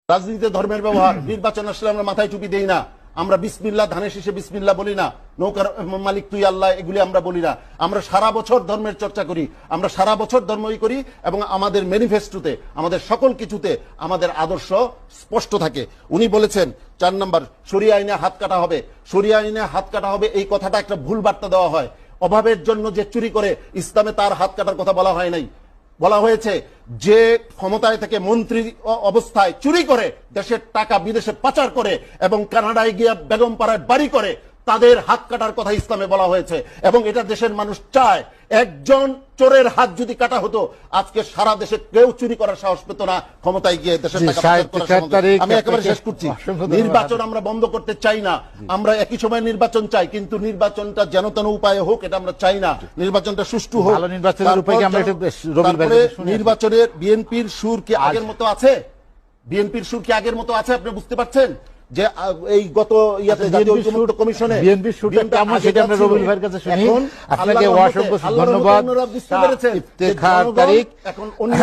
রাজনীতিতে ধর্মের ব্যবহার, নির্বাচন আসলে আমরা মাথায় টুপি দেই না, আমরা বিসমিল্লাহ ধানের শীষে বিসমিল্লাহ বলি না, নৌকার মালিক তুই আল্লাহ, এগুলি আমরা বলি না। আমরা সারা বছর ধর্মের চর্চা করি, আমরা সারা বছর ধর্মই করি এবং আমাদের ম্যানিফেস্টোতে, আমাদের সকল কিছুতে আমাদের আদর্শ স্পষ্ট থাকে। উনি বলেছেন 4 নম্বর, শরিয়া আইনে হাত কাটা হবে। শরিয়া আইনে হাত কাটা হবে এই কথাটা একটা ভুল বার্তা দেওয়া হয়। অভাবের জন্য যে চুরি করে, ইসলামে তার হাত কাটার কথা বলা হয় নাই। বলা হয়েছে যে ক্ষমতায় থেকে মন্ত্রী অবস্থায় চুরি করে, দেশের টাকা বিদেশে পাচার করে এবং কানাডায় গিয়ে বেগম পাড়ায় বাড়ি করে, তাদের হাত কাটার কথা ইসলামে বলা হয়েছে। এবং এটা দেশের মানুষ চায়। একজন চোরের হাত যদি কাটা হতো, আজকে সারা দেশে কেউ চুরি করার সাহস পেত না, ক্ষমতায় গিয়ে দেশের টাকা পাচার করার সাহস। আমি একেবারে শেষ করছি। নির্বাচন আমরা বন্ধ করতে চাই না, আমরা একই সময় নির্বাচন চাই, কিন্তু নির্বাচনটা যেন তেন উপায়ে হোক এটা আমরা চাই না। নির্বাচনটা সুষ্ঠু হোক। নির্বাচনের বিএনপির সুর কি আগের মতো আছে? বিএনপির সুর কি আগের মতো আছে? আপনি বুঝতে পারছেন যে এই গত কমিশনে বিএনপির সুরটা কেমন, সেটা আমরা রবিউল ভাইয়ের কাছে শুনি। আপনাকে অসংখ্য ধন্যবাদ। ইফতেখার তারিক। এখন অন্য